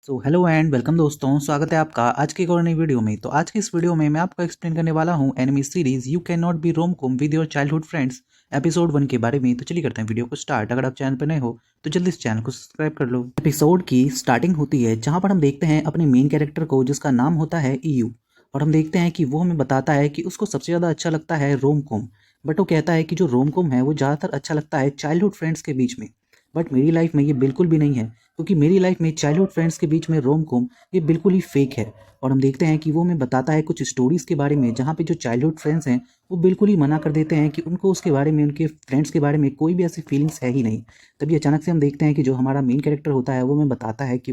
Hello and welcome दोस्तों, स्वागत है आपका आज की एक और नई वीडियो में। तो आज की इस वीडियो में मैं आपको एक्सप्लेन करने वाला हूं anime series you can not be rom com with your childhood friends episode 1 के बारे में। तो चलिए करते हैं वीडियो को स्टार्ट। अगर आप चैनल पर नए हो तो जल्दी इस चैनल को सब्सक्राइब कर लो। एपिसोड की स्टार्टिंग होती है जहाँ पर हम देखते हैं अपने मेन कैरेक्टर को, जिसका नाम होता है ईयू। और हम देखते हैं कि वो हमें बताता है कि उसको सबसे ज़्यादा अच्छा लगता है रोम कॉम। बट वो कहता है कि जो रोम कॉम है वो ज़्यादातर अच्छा लगता है चाइल्डहुड फ्रेंड्स के बीच में। बट मेरी लाइफ में ये बिल्कुल भी नहीं है, क्योंकि मेरी लाइफ में चाइल्डहुड फ्रेंड्स के बीच में रोम कॉम ये बिल्कुल ही फेक है। और हम देखते हैं कि वो हमें बताता है कुछ स्टोरीज़ के बारे में, जहाँ पे जो चाइल्डहुड फ्रेंड्स हैं वो बिल्कुल ही मना कर देते हैं कि उनको उसके बारे में, उनके फ्रेंड्स के बारे में कोई भी ऐसी फीलिंग्स है ही नहीं। तभी अचानक से हम देखते हैं कि जो हमारा मेन कैरेक्टर होता है वो हमें बताता है कि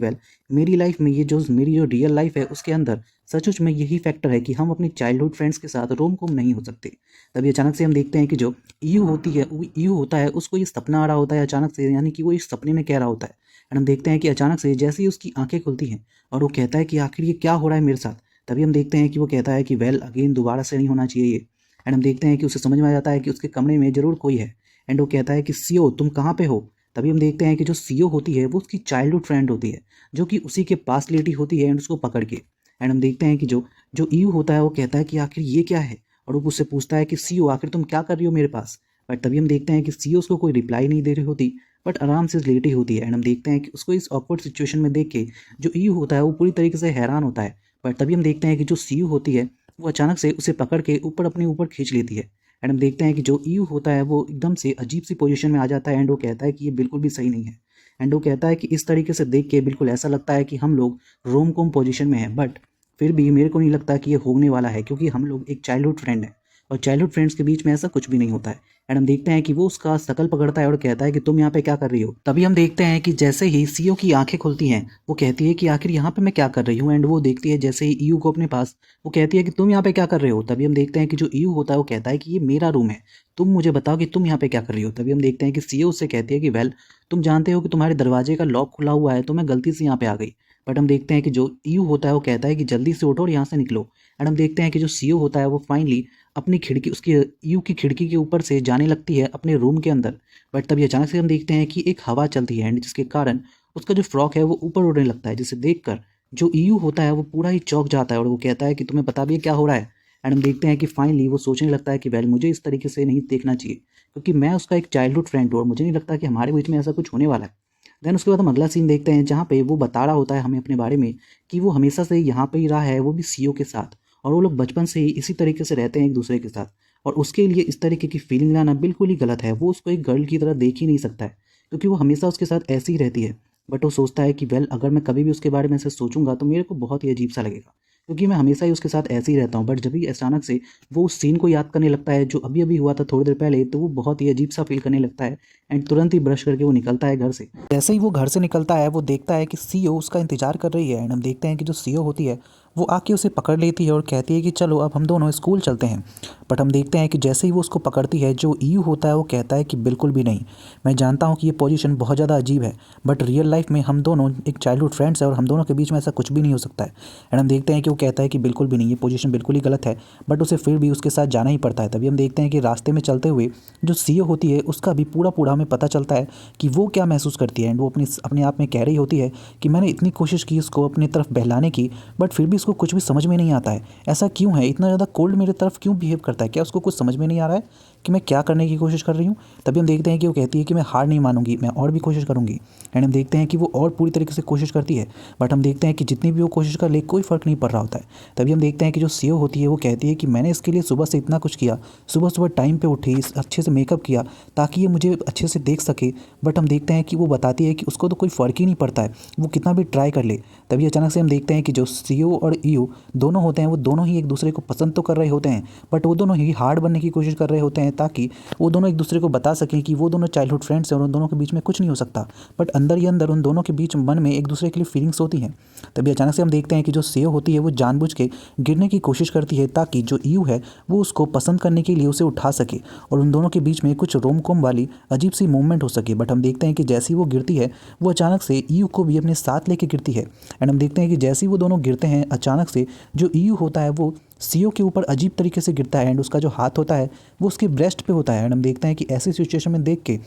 मेरी लाइफ में, ये जो मेरी जो रियल लाइफ है उसके अंदर सचमुच में यही फैक्टर है कि हम अपनी चाइल्डहुड फ्रेंड्स के साथ रोम कॉम नहीं हो सकते। तभी अचानक से हम देखते हैं कि जो ईयू होता है उसको ये सपना आ रहा होता है अचानक से, यानी कि वो इस सपने में कह रहा होता है। एंड हम देखते हैं कि अचानक से जैसे ही उसकी आंखें खुलती हैं और वो कहता है कि आखिर ये क्या हो रहा है मेरे साथ, तभी हम देखते हैं कि वो कहता है कि अगेन दोबारा से नहीं होना चाहिए ये। एंड हम देखते हैं कि उसे समझ में आ जाता है कि उसके कमरे में ज़रूर कोई है। एंड वो कहता है कि सीओ तुम कहाँ पे हो। तभी हम देखते हैं कि जो सीओ होती है वो उसकी चाइल्डहुड फ्रेंड होती है, जो कि उसी के पास लेटी होती है एंड उसको पकड़ के। एंड हम देखते हैं कि जो जो ईयू होता है वो कहता है कि आखिर ये क्या है, और वो उससे पूछता है कि सीओ आखिर तुम क्या कर रही हो मेरे पास। बट तभी हम देखते हैं कि सीओ उसको कोई रिप्लाई नहीं दे रही होती, बट आराम से लेटी होती है। एंड हम देखते हैं कि उसको इस ऑकवर्ड सिचुएशन में देख के जो ईयू होता है वो पूरी तरीके से हैरान होता है। बट तभी हम देखते हैं कि जो सीयू होती है वो अचानक से उसे पकड़ के ऊपर अपने ऊपर खींच लेती है। एंड हम देखते हैं कि जो ईयू होता है वो एकदम से अजीब सी पोजीशन में आ जाता है एंड वो कहता है कि ये बिल्कुल भी सही नहीं है। एंड वो कहता है कि इस तरीके से देख के बिल्कुल ऐसा लगता है कि हम लोग रोम कॉम पोजीशन में हैं, बट फिर भी मेरे को नहीं लगता कि ये होने वाला है, क्योंकि हम लोग एक चाइल्डहुड फ्रेंड हैं और चाइल्डहुड फ्रेंड्स के बीच में ऐसा कुछ भी नहीं होता है। एंड हम देखते हैं कि वो उसका शकल पकड़ता है और कहता है कि तुम यहाँ पे क्या कर रही हो। तभी हम देखते हैं कि जैसे ही सीओ की आंखें खुलती हैं वो कहती है कि आखिर यहाँ पे मैं क्या कर रही हूँ। एंड वो देखती है जैसे ही ईयू को अपने पास, वो कहती है कि तुम यहाँ पे क्या कर रहे हो। तभी हम देखते हैं कि जो ईयू होता है वो कहता है कि ये मेरा रूम है, तुम मुझे बताओ कि तुम यहाँ पे क्या कर रही हो। तभी हम देखते हैं कि सीओ उससे कहती है कि तुम जानते हो कि तुम्हारे दरवाजे का लॉक खुला हुआ है, तो मैं गलती से यहाँ पे आ गई। बट हम देखते हैं कि जो ईयू होता है वो कहता है कि जल्दी से उठो और यहाँ से निकलो। एंड हम देखते हैं कि जो सीओ होता है वो फाइनली अपनी खिड़की, उसकी ईयू की खिड़की के ऊपर से जाने लगती है अपने रूम के अंदर। बट तभी अचानक से हम देखते हैं कि एक हवा चलती है एंड जिसके कारण उसका जो फ्रॉक है वो ऊपर उड़ने लगता है, जिसे देखकर जो ईयू होता है वो पूरा ही चौंक जाता है और वो कहता है कि तुम्हें पता भी है क्या हो रहा है। एंड हम देखते हैं कि फाइनली वो सोचने लगता है कि मुझे इस तरीके से नहीं देखना चाहिए, क्योंकि मैं उसका एक चाइल्डहुड फ्रेंड हूँ और मुझे नहीं लगता कि हमारे बीच में ऐसा कुछ होने वाला है। देन उसके बाद हम अगला सीन देखते हैं जहाँ पे वो बता रहा होता है हमें अपने बारे में कि वो हमेशा से यहाँ पे ही रहा है, वो भी सीओ के साथ, और वो लोग बचपन से ही इसी तरीके से रहते हैं एक दूसरे के साथ। और उसके लिए इस तरीके की फीलिंग लाना बिल्कुल ही गलत है। वो उसको एक गर्ल की तरह देख ही नहीं सकता है, क्योंकि वो हमेशा उसके साथ ऐसी ही रहती है। बट वो सोचता है कि अगर मैं कभी भी उसके बारे में ऐसे सोचूंगा तो मेरे को बहुत ही अजीब सा लगेगा, क्योंकि मैं हमेशा ही उसके साथ ऐसे ही रहता हूँ। बट जब भी अचानक से वो उस सीन को याद करने लगता है जो अभी अभी हुआ था थोड़ी देर पहले, तो वो बहुत ही अजीब सा फील करने लगता है एंड तुरंत ही ब्रश करके वो निकलता है घर से। जैसे ही वो घर से निकलता है वो देखता है कि सीओ उसका इंतजार कर रही है। एंड हम देखते हैं कि जो सीओ होती है वो आके उसे पकड़ लेती है और कहती है कि चलो अब हम दोनों स्कूल चलते हैं। बट हम देखते हैं कि जैसे ही वो उसको पकड़ती है, जो ईयू होता है वो कहता है कि बिल्कुल भी नहीं। मैं जानता हूँ कि ये पोजीशन बहुत ज़्यादा अजीब है, बट रियल लाइफ में हम दोनों एक चाइल्डहुड फ्रेंड्स है और हम दोनों के बीच में ऐसा कुछ भी नहीं हो सकता है। एंड हम देखते हैं कि वो कहता है कि बिल्कुल भी नहीं, ये पोजीशन बिल्कुल ही गलत है। बट उसे फिर भी उसके साथ जाना ही पड़ता है। तभी हम देखते हैं कि रास्ते में चलते हुए जो सीओ होती है उसका भी पूरा पूरा हमें पता चलता है कि वो क्या महसूस करती है। एंड वो अपने अपने आप में कह रही होती है कि मैंने इतनी कोशिश की उसको अपनी तरफ बहलाने की, बट फिर भी उसको कुछ भी समझ में नहीं आता है। ऐसा क्यों है, इतना ज़्यादा कोल्ड मेरे तरफ क्यों बिहेव करता है, क्या उसको कुछ समझ में नहीं आ रहा है कि मैं क्या करने की कोशिश कर रही हूँ। तभी हम देखते हैं कि वो कहती है कि मैं हार नहीं मानूंगी, मैं और भी कोशिश करूँगी। एंड हम देखते हैं कि वो और पूरी तरीके से कोशिश करती है, बट हम देखते हैं कि जितनी भी वो कोशिश कर ले कोई फ़र्क नहीं पड़ रहा होता है। तभी हम देखते हैं कि जो सीओ होती है वो कहती है कि मैंने इसके लिए सुबह से इतना कुछ किया, सुबह सुबह टाइम पे उठी, अच्छे से मेकअप किया ताकि ये मुझे अच्छे से देख सके। बट हम देखते हैं कि वो बताती है कि उसको तो कोई फ़र्क ही नहीं पड़ता है, वो कितना भी ट्राई कर ले। तभी अचानक से हम देखते हैं कि जो सीओ और ईयू दोनों होते हैं वो दोनों ही एक दूसरे को पसंद तो कर रहे होते हैं, बट वो दोनों ही हार्ड बनने की कोशिश कर रहे होते हैं ताकि वो दोनों एक दूसरे को बता सकें कि वो दोनों चाइल्डहुड फ्रेंड्स हैं और उन दोनों के बीच में कुछ नहीं हो सकता। बट अंदर ही अंदर उन दोनों के बीच मन में एक दूसरे के लिए फीलिंग्स होती हैं। तभी अचानक से हम देखते हैं कि जो सीओ होती है वो जानबूझ के गिरने की कोशिश करती है ताकि जो ईयू है वो उसको पसंद करने के लिए उसे उठा सके और उन दोनों के बीच में कुछ रोम कॉम वाली अजीब सी मूवमेंट हो सके। बट हम देखते हैं कि जैसी वो गिरती है वो अचानक से ईयू को भी अपने साथ लेके गिरती है। एंड हम देखते हैं कि जैसे ही वो दोनों गिरते हैं अचानक से जो ईयू होता है वो सीओ के ऊपर अजीब तरीके से गिरता है एंड उसका जो हाथ होता है वो उसके ब्रेस्ट पे होता है। एंड हम देखते हैं कि ऐसी सिचुएशन में देख के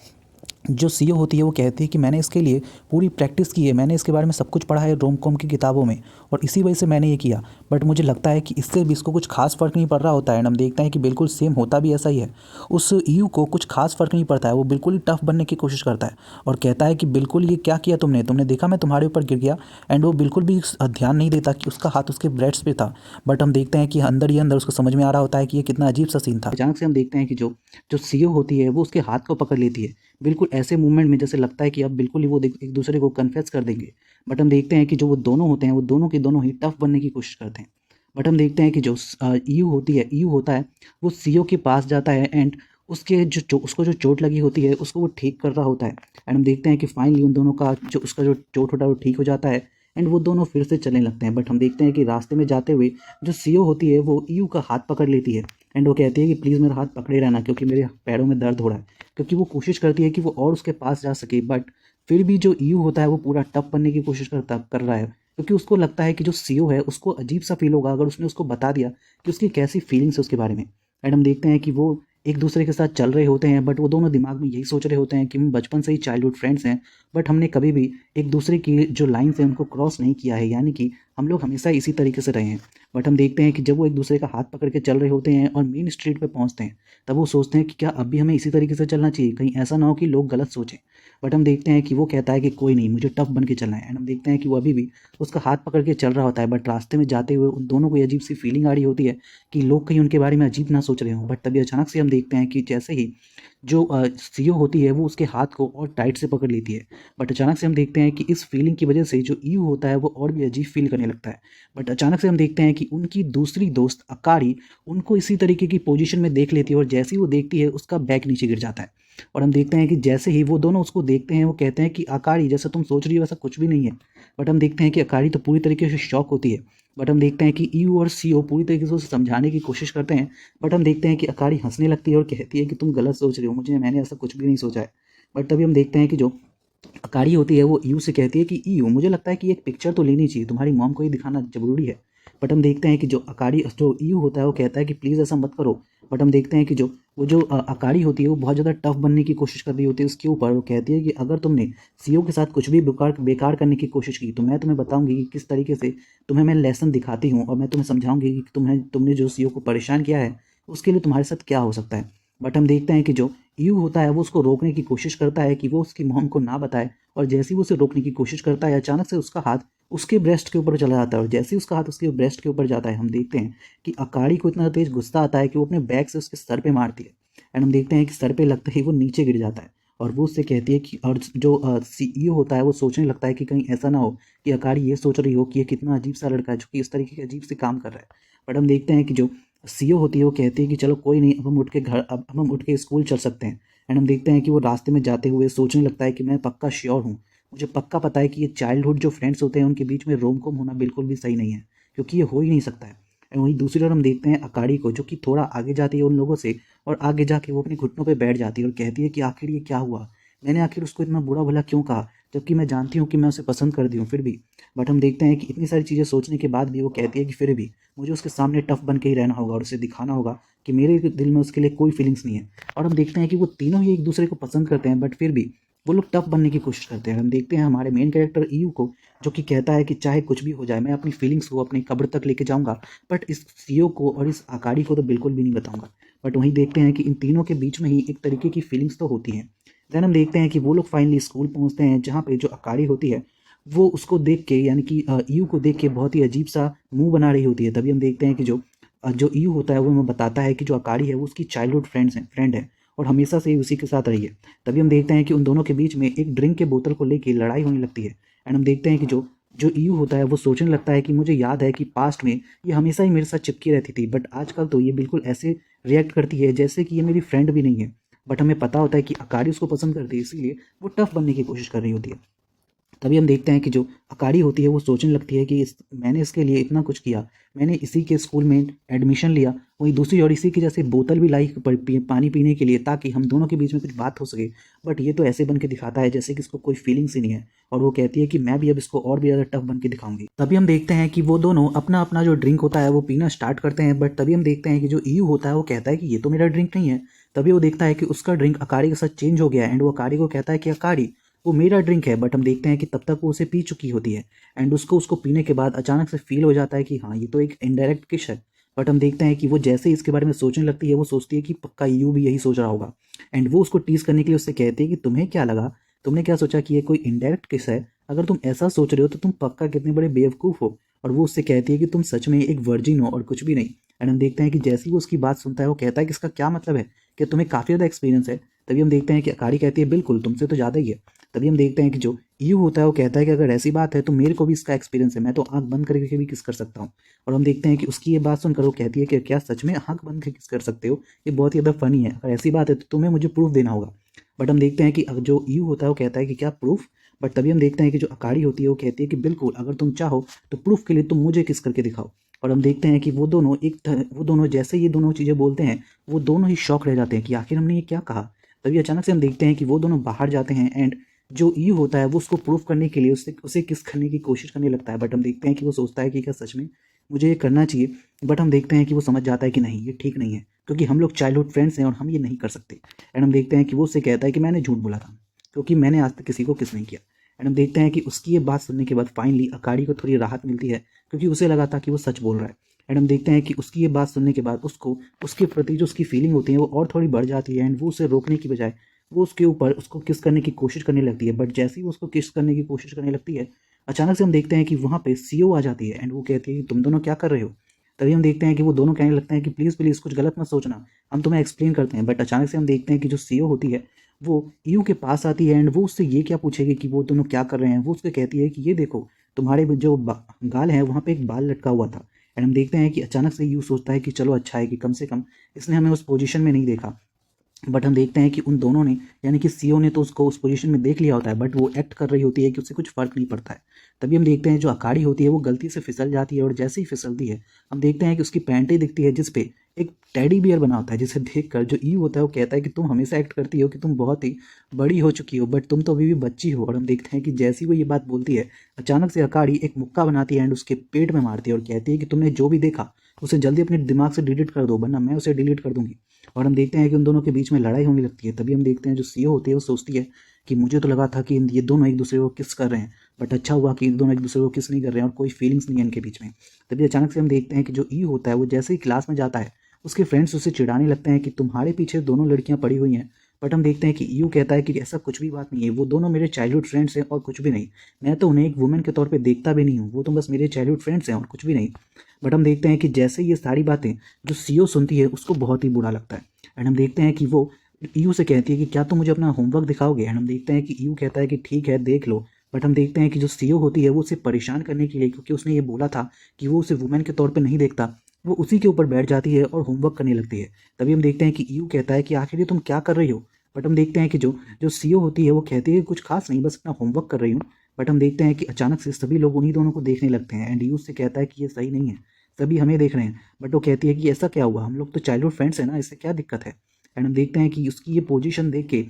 जो सीईओ होती है वो कहती है कि मैंने इसके लिए पूरी प्रैक्टिस की है, मैंने इसके बारे में सब कुछ पढ़ा है रोम कॉम की किताबों में और इसी वजह से मैंने ये किया। बट मुझे लगता है कि इससे भी इसको कुछ खास फ़र्क नहीं पड़ रहा होता है एंड हम देखते हैं कि बिल्कुल सेम होता भी ऐसा ही है। उस ईयू को कुछ खास फ़र्क नहीं पड़ता है, वो बिल्कुल ही टफ बनने की कोशिश करता है और कहता है कि बिल्कुल ये क्या किया तुमने, तुमने देखा मैं तुम्हारे ऊपर गिर गया। एंड वो बिल्कुल भी ध्यान नहीं देता कि उसका हाथ उसके ब्रेस्ट पे था। बट हम देखते हैं कि अंदर ही अंदर उसको समझ में आ रहा होता है कि ये कितना अजीब सा सीन था। अचानक से हम देखते हैं कि जो जो सीईओ होती है वो उसके हाथ को पकड़ लेती है, बिल्कुल ऐसे मूवमेंट में जैसे लगता है कि अब बिल्कुल ही वो एक दूसरे को कन्फेस कर देंगे। बट हम देखते हैं कि जो वो दोनों होते हैं वो दोनों के दोनों ही टफ बनने की कोशिश करते हैं। बट हम देखते हैं कि जो ईयू होता है वो सीईओ के पास जाता है एंड उसको जो चोट लगी होती है उसको वो ठीक कर रहा होता है। एंड हम देखते हैं कि फाइनली उन दोनों का जो उसका जो चोट होता है वो ठीक हो जाता है एंड वो दोनों फिर से चलने लगते हैं। बट हम देखते हैं कि रास्ते में जाते हुए जो सीईओ होती है वो ईयू का हाथ पकड़ लेती है एंड वो कहती है कि प्लीज़ मेरा हाथ पकड़े रहना क्योंकि मेरे पैरों में दर्द हो रहा है। क्योंकि वो कोशिश करती है कि वो और उसके पास जा सके बट फिर भी जो ईयू होता है वो पूरा टफ बनने की कोशिश कर रहा है क्योंकि उसको लगता है कि जो सीईओ है उसको अजीब सा फील होगा अगर उसने उसको बता दिया कि उसकी कैसी फीलिंग्स है उसके बारे में। एंड हम देखते हैं कि वो एक दूसरे के साथ चल रहे होते हैं बट वो दोनों दिमाग में यही सोच रहे होते हैं कि हम बचपन से ही चाइल्डहुड फ्रेंड्स हैं बट हमने कभी भी एक दूसरे की जो लाइन्स हैं उनको क्रॉस नहीं किया है, यानी कि हम लोग हमेशा इसी तरीके से रहे हैं। बट हम देखते हैं कि जब वो एक दूसरे का हाथ पकड़ के चल रहे होते हैं और मेन स्ट्रीट पे पहुंचते हैं तब वो सोचते हैं कि क्या अब भी हमें इसी तरीके से चलना चाहिए, कहीं ऐसा ना हो कि लोग गलत सोचें। बट हम देखते हैं कि वो कहता है कि कोई नहीं, मुझे टफ बन के चलना है। एंड हम देखते हैं कि वो अभी भी उसका हाथ पकड़ के चल रहा होता है बट रास्ते में जाते हुए उन दोनों को ये अजीब सी फीलिंग आ रही होती है कि लोग कहीं उनके बारे में अजीब ना सोच रहे हों। बट तभी अचानक से हम देखते हैं कि जैसे ही जो सीईओ होती है वो उसके हाथ को और टाइट से पकड़ लेती है। बट अचानक से हम देखते हैं कि इस फीलिंग की वजह से जो ईयू होता है वो और भी अजीब फील करने लगता है। बट अचानक से हम देखते हैं कि उनकी दूसरी दोस्त अकारी उनको इसी तरीके की पोजीशन में देख लेती है और जैसे ही वो देखती है उसका बैग नीचे गिर जाता है। और हम देखते हैं कि जैसे ही वो दोनों उसको देखते हैं वो कहते हैं कि अकारी जैसा तुम सोच रही हो वैसा कुछ भी नहीं है। बट हम देखते हैं कि अकारी तो पूरी तरीके से शॉक होती है। बट हम देखते हैं कि ईयू और सीईओ पूरी तरीके से उसे समझाने की कोशिश करते हैं बट हम देखते हैं कि अकारी हंसने लगती है और कहती है कि तुम गलत सोच रहे हो, मैंने ऐसा कुछ भी नहीं सोचा है। बट तभी हम देखते हैं कि जो अकारी होती है वो ईयू से कहती है कि ईयू मुझे लगता है कि एक पिक्चर तो लेनी चाहिए, तुम्हारी मॉम को ही दिखाना ज़रूरी है। बट हम देखते हैं कि जो ईयू होता है वो कहता है कि प्लीज़ ऐसा मत करो। बट हम देखते हैं कि अकारी होती है वो बहुत ज़्यादा टफ बनने की कोशिश कर रही होती है उसके ऊपर। वो कहती है कि अगर तुमने सीईओ के साथ कुछ भी बेकार करने की कोशिश की तो मैं तुम्हें बताऊंगी कि किस तरीके से तुम्हें मैं लेसन दिखाती हूँ और मैं तुम्हें समझाऊंगी कि तुमने जो सीईओ को परेशान किया है उसके लिए तुम्हारे साथ क्या हो सकता है। बट हम देखते हैं कि जो ईयू होता है वो उसको रोकने की कोशिश करता है कि वो उसकी मॉम को ना बताए और जैसे ही वो उसे रोकने की कोशिश करता है अचानक से उसका हाथ उसके ब्रेस्ट के ऊपर चला जाता है और जैसे ही उसका हाथ उसके ब्रेस्ट के ऊपर जाता है हम देखते हैं कि अकाड़ी को इतना तेज गुस्सा आता है कि वो अपने बैग से उसके सर पे मारती है। एंड हम देखते हैं कि सर पे लगते ही वो नीचे गिर जाता है और वो उससे कहती है कि और जो सीईओ होता है वो सोचने लगता है कि कहीं ऐसा ना हो कि अकाड़ी ये सोच रही हो कि ये कितना अजीब सा लड़का है जो कि इस तरीके के अजीब से काम कर रहा है। बट हम देखते हैं कि जो सीईओ होती है वो कहती है कि चलो कोई नहीं, अब हम उठ के स्कूल चल सकते हैं। एंड हम देखते हैं कि वो रास्ते में जाते हुए सोचने लगता है कि मैं पक्का श्योर हूँ, मुझे पक्का पता है कि ये चाइल्डहुड जो फ्रेंड्स होते हैं उनके बीच में रोम कॉम होना बिल्कुल भी सही नहीं है क्योंकि ये हो ही नहीं सकता है। एंड वहीं दूसरी ओर हम देखते हैं अकाड़ी को जो कि थोड़ा आगे जाती है उन लोगों से और आगे जाके वो अपने घुटनों पे बैठ जाती है और कहती है कि आखिर ये क्या हुआ, मैंने आखिर उसको इतना बुरा भला क्यों कहा जबकि मैं जानती हूँ कि मैं उसे पसंद करती हूँ फिर भी। बट हम देखते हैं कि इतनी सारी चीज़ें सोचने के बाद भी वो कहती है कि फिर भी मुझे उसके सामने टफ बन के ही रहना होगा और उसे दिखाना होगा कि मेरे दिल में उसके लिए कोई फीलिंग्स नहीं है। और हम देखते हैं कि वो तीनों ही एक दूसरे को पसंद करते हैं बट फिर भी वो लोग टफ बनने की कोशिश करते हैं। हम देखते हैं हमारे मेन कैरेक्टर ईयू को जो कि कहता है कि चाहे कुछ भी हो जाए मैं अपनी फीलिंग्स को अपनी कब्र तक लेके जाऊंगा बट इस सीईओ को और इस आकारी को तो बिल्कुल भी नहीं बताऊंगा। बट वहीं देखते हैं कि इन तीनों के बीच में ही एक तरीके की फीलिंग्स तो होती हैं। देन हम देखते हैं कि वो लोग फाइनली स्कूल पहुंचते हैं जहाँ पे जो आकारी होती है वो उसको देख के यानी कि ईयू को देख के बहुत ही अजीब सा मुंह बना रही होती है। तभी हम देखते हैं कि जो ईयू होता है वो हमें बताता है कि जो आकारी है वो उसकी चाइल्डहुड फ्रेंड है और हमेशा से ही उसी के साथ रही है। तभी हम देखते हैं कि उन दोनों के बीच में एक ड्रिंक के बोतल को लेके लड़ाई होने लगती है। एंड हम देखते हैं कि जो जो ईयू होता है वो सोचने लगता है कि मुझे याद है कि पास्ट में ये हमेशा ही मेरे साथ चिपकी रहती थी बट आजकल तो ये बिल्कुल ऐसे रिएक्ट करती है जैसे कि ये मेरी फ्रेंड भी नहीं है। बट हमें पता होता है कि अकारी उसको पसंद करती है इसीलिए वो टफ बनने की कोशिश कर रही होती है। तभी हम देखते हैं कि जो अकारी होती है वो सोचने लगती है कि मैंने इसके लिए इतना कुछ किया, मैंने इसी के स्कूल में एडमिशन लिया, वहीं दूसरी ओर इसी की जैसे बोतल भी लाई पानी पीने के लिए ताकि हम दोनों के बीच में कुछ बात हो सके। बट ये तो ऐसे बन के दिखाता है जैसे कि इसको कोई फीलिंग्स ही नहीं है और वो कहती है कि मैं भी अब इसको और भी ज़्यादा टफ बन के दिखाऊंगी। तभी हम देखते हैं कि वो दोनों अपना अपना जो ड्रिंक होता है वो पीना स्टार्ट करते हैं। बट तभी हम देखते हैं कि जो ईयू होता है वो कहता है कि ये तो मेरा ड्रिंक नहीं है, तभी वो देखता है कि उसका ड्रिंक अकाड़ी के साथ चेंज हो गया एंड वो अकाड़ी को कहता है कि अकाड़ी वो मेरा ड्रिंक है, बट हम देखते हैं कि तब तक वो उसे पी चुकी होती है एंड उसको पीने के बाद अचानक से फील हो जाता है कि हाँ ये तो एक इनडायरेक्ट किस है। बट हम देखते हैं कि वो जैसे ही इसके बारे में सोचने लगती है वो सोचती है कि पक्का यू भी यही सोच रहा होगा एंड वो उसको टीज करने के लिए उससे कहती है कि तुम्हें क्या लगा, तुमने क्या सोचा कि ये कोई इनडायरेक्ट किस है, अगर तुम ऐसा सोच रहे हो तो तुम पक्का कितने बड़े बेवकूफ़ हो। और वो उससे कहती है कि तुम सच में एक वर्जिन हो और कुछ भी नहीं। एंड हम देखते हैं कि जैसे ही वो उसकी बात सुनता है वो कहता है कि इसका क्या मतलब है कि तुम्हें काफ़ी ज़्यादा एक्सपीरियंस है। तभी हम देखते हैं कि अकारी कहती है बिल्कुल तुमसे तो ज़्यादा ही है। तभी हम देखते हैं कि जो यू होता है वो कहता है कि अगर ऐसी बात है तो मेरे को भी इसका एक्सपीरियंस है, मैं तो आंख बंद करके भी किस कर सकता हूँ। और हम देखते हैं कि उसकी ये बात सुनकर वो कहती है कि क्या सच में आंख बंद करके किस कर सकते हो, ये बहुत ही ज़्यादा फनी है, अगर ऐसी बात है तो तुम्हें मुझे प्रूफ देना होगा। बट हम देखते हैं कि जो यू होता है वो कहता है कि क्या प्रूफ। बट तभी हम देखते हैं कि जो अकाड़ी होती है वो कहती है कि बिल्कुल अगर तुम चाहो तो प्रूफ के लिए तुम मुझे किस करके दिखाओ। और हम देखते हैं कि वो दोनों जैसे ये दोनों चीज़ें बोलते हैं वो दोनों ही शॉक रह जाते हैं कि आखिर हमने ये क्या कहा। तभी अचानक से हम देखते हैं कि वो दोनों बाहर जाते हैं एंड जो यू होता है वो उसको प्रूफ करने के लिए उसे उसे किस करने की कोशिश करने लगता है। बट हम देखते हैं कि वो सोचता है कि क्या सच में मुझे ये करना चाहिए। बट हम देखते हैं कि वो समझ जाता है कि नहीं ये ठीक नहीं है क्योंकि हम लोग चाइल्डहुड फ्रेंड्स हैं और हम ये नहीं कर सकते। एंड हम देखते हैं कि वो उससे कहता है कि मैंने झूठ बोला था क्योंकि मैंने आज तक किसी को किस नहीं किया। एंड हम देखते हैं कि उसकी ये बात सुनने के बाद फाइनली अकाड़ी को थोड़ी राहत मिलती है क्योंकि उसे लगा था कि वो सच बोल रहा है। एंड हम देखते हैं कि उसकी ये बात सुनने के बाद उसको उसके प्रति जो उसकी फीलिंग होती है वो और थोड़ी बढ़ जाती है एंड वो उसे रोकने की बजाय वो उसके ऊपर उसको किस करने की कोशिश करने लगती है। बट जैसे ही वो उसको किस करने की कोशिश करने लगती है अचानक से हम देखते हैं कि वहाँ पे सीओ आ जाती है एंड वो कहती है कि तुम दोनों क्या कर रहे हो। तभी हम देखते हैं कि वो दोनों कहने लगते हैं कि प्लीज़ प्लीज़ कुछ गलत मत सोचना, हम तुम्हें एक्सप्लेन करते हैं। बट अचानक से हम देखते हैं कि जो सीओ होती है वो ईयू के पास आती है एंड वो उससे ये क्या पूछेगी कि वो दोनों क्या कर रहे हैं। वो उससे कहती है कि ये देखो तुम्हारे जो गाल है वहाँ पे एक बाल लटका हुआ था। एंड हम देखते हैं कि अचानक से यू सोचता है कि चलो अच्छा है कि कम से कम इसने हमें उस पोजीशन में नहीं देखा। बट हम देखते हैं कि उन दोनों ने यानी कि सीओ ने तो उसको उस पोजीशन में देख लिया होता है बट वो एक्ट कर रही होती है कि उससे कुछ फ़र्क नहीं पड़ता है। तभी हम देखते हैं जो अकाड़ी होती है वो गलती से फिसल जाती है और जैसे ही फिसलती है हम देखते हैं कि उसकी पैंटें दिखती है जिस पे एक टेडी बियर बना होता है, जिसे देखकर जो ई होता है वो कहता है कि तुम हमेशा एक्ट करती हो कि तुम बहुत ही बड़ी हो चुकी हो बट तुम तो अभी भी बच्ची हो। और हम देखते हैं कि जैसी वो ये बात बोलती है अचानक से अकाड़ी एक मुक्का बनाती है एंड उसके पेट में मारती है और कहती है कि तुमने जो भी देखा उसे जल्दी अपने दिमाग से डिलीट कर दो वरना मैं उसे डिलीट कर दूंगी। और हम देखते हैं कि उन दोनों के बीच में लड़ाई होने लगती है। तभी हम देखते हैं जो सीओ होती है वो सोचती है कि मुझे तो लगा था कि ये दोनों एक दूसरे को किस कर रहे हैं बट अच्छा हुआ कि ये दोनों एक दूसरे को किस नहीं कर रहे हैं और कोई फीलिंग्स नहीं है इनके बीच में। तभी अचानक से हम देखते हैं कि जो ई होता है वो जैसे ही क्लास में जाता है उसके फ्रेंड्स उसे चिढ़ाने लगते हैं कि तुम्हारे पीछे दोनों लड़कियां पड़ी हुई हैं। बट हम देखते हैं कि यू कहता है कि ऐसा कुछ भी बात नहीं है, वो दोनों मेरे चाइल्डहुड फ्रेंड्स हैं और कुछ भी नहीं, मैं तो उन्हें एक वुमेन के तौर पे देखता भी नहीं हूँ, वो तो बस मेरे चाइल्डहुड फ्रेंड्स हैं और कुछ भी नहीं। बट हम देखते हैं कि जैसे ये सारी बातें जो सीओ सुनती है उसको बहुत ही बुरा लगता है। एंड हम देखते हैं कि वो यू से कहती है कि क्या तुम मुझे अपना होमवर्क दिखाओगे। एंड हम देखते हैं कि यू कहता है कि ठीक है देख लो। बट हम देखते हैं कि जो सीओ होती है वो उसे परेशान करने के लिए क्योंकि उसने ये बोला था कि वो उसे वुमेन के तौर पे नहीं देखता, वो उसी के ऊपर बैठ जाती है और होमवर्क करने लगती है। तभी हम देखते हैं कि यू कहता है कि आखिर ये तुम क्या कर रही हो। बट हम देखते हैं कि जो जो सीओ होती है वो कहती है कि कुछ खास नहीं बस अपना होमवर्क कर रही हूँ। बट हम देखते हैं कि अचानक से सभी लोग उन्हीं दोनों को देखने लगते हैं एंड यू से कहता है कि ये सही नहीं है, सभी हमें देख रहे हैं। बट वो कहती है कि ऐसा क्या हुआ, हम लोग तो चाइल्डहुड फ्रेंड्स हैं ना, इससे क्या दिक्कत है। एंड हम देखते हैं कि उसकी ये पोजीशन देख के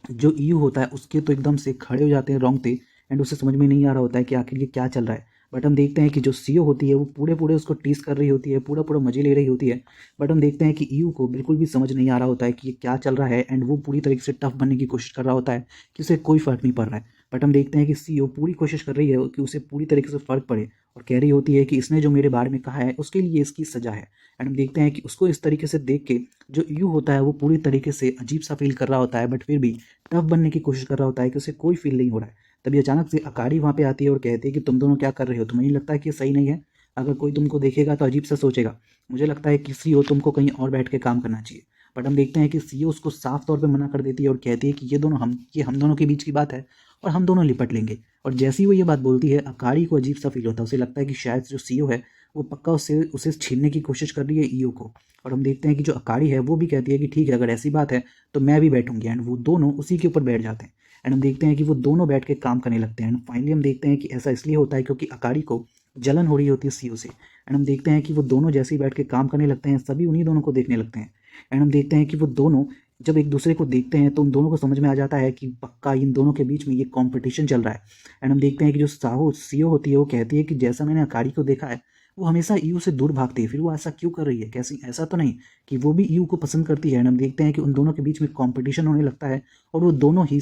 जो ईयू होता है उसके तो एकदम से खड़े हो जाते हैं रोंगटे एंड उसे समझ में नहीं आ रहा होता है कि आखिर ये क्या चल रहा है। बट हम देखते हैं कि जो सीओ होती है वो पूरे पूरे उसको टीस कर रही होती है, पूरा पूरा मजे ले रही होती है। बट हम देखते हैं कि ईयू को बिल्कुल भी समझ नहीं आ रहा होता है कि ये क्या चल रहा है एंड वो पूरी तरीके से टफ बनने की कोशिश कर रहा होता है कि उसे कोई फ़र्क नहीं पड़ रहा है। बट हम देखते हैं कि सीओ पूरी कोशिश कर रही है कि उसे पूरी तरीके से फ़र्क पड़े और कह रही होती है कि इसने जो मेरे बारे में कहा है उसके लिए इसकी सज़ा है। एंड हम देखते हैं कि उसको इस तरीके से देख के जो यू होता है वो पूरी तरीके से अजीब सा फील कर रहा होता है बट फिर भी टफ बनने की कोशिश कर रहा होता है कि उसे कोई फील नहीं हो रहा है। तभी अचानक से अकाड़ी वहाँ पे आती है और कहती है कि तुम दोनों क्या कर रहे हो, तुम्हें नहीं लगता है कि ये सही नहीं है, अगर कोई तुमको देखेगा तो अजीब सा सोचेगा, मुझे लगता है कि सीओ तुमको कहीं और बैठ के काम करना चाहिए। बट हम देखते हैं कि सीओ उसको साफ तौर पे मना कर देती है और कहती है कि ये हम दोनों के बीच की बात है और हम दोनों लिपट लेंगे। और जैसे ही वो ये बात बोलती है अकाड़ी को अजीब सा फील होता है, उसे लगता है कि शायद जो सीओ है वो पक्का उससे उसे छीनने की कोशिश कर रही है ईओ को। और हम देखते हैं कि जो अकाड़ी है वो भी कहती है कि ठीक है अगर ऐसी बात है तो मैं भी बैठूंगी एंड वो दोनों उसी के ऊपर बैठ जाते हैं। एंड हम देखते हैं कि वो दोनों बैठ के काम करने लगते हैं एंड फाइनली हम देखते हैं कि ऐसा इसलिए होता है क्योंकि अकाड़ी को जलन हो रही होती है सीओ से। एंड हम देखते हैं कि वो दोनों जैसे ही बैठ के काम करने लगते हैं सभी उन्हीं दोनों को देखने लगते हैं। एंड हम देखते हैं कि वो दोनों जब एक दूसरे को देखते हैं तो उन दोनों को समझ में आ जाता है कि पक्का इन दोनों के बीच में ये कंपटीशन चल रहा है। एंड हम देखते हैं कि जो साहो सीओ होती है वो कहती है कि जैसा मैंने अकाड़ी को देखा है वो हमेशा ईयू से दूर भागती है। फिर वो ऐसा क्यों कर रही है, कैसी, ऐसा तो नहीं कि वो भी ईयू को पसंद करती है। एंड हम देखते हैं कि उन दोनों के बीच में कंपटीशन होने लगता है और वो दोनों ही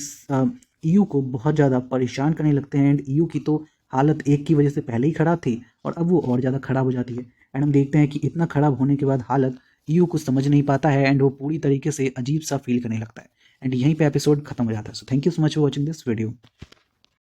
ईयू को बहुत ज़्यादा परेशान करने लगते हैं। एंड ईयू की तो हालत एक की वजह से पहले ही खराब थी और अब वो और ज़्यादा खराब हो जाती है। एंड हम देखते हैं कि इतना खराब होने के बाद हालत ईयू कुछ समझ नहीं पाता है एंड वो पूरी तरीके से अजीब सा फील करने लगता है। एंड यहीं पे एपिसोड खत्म हो जाता है। So thank you so much for watching this video.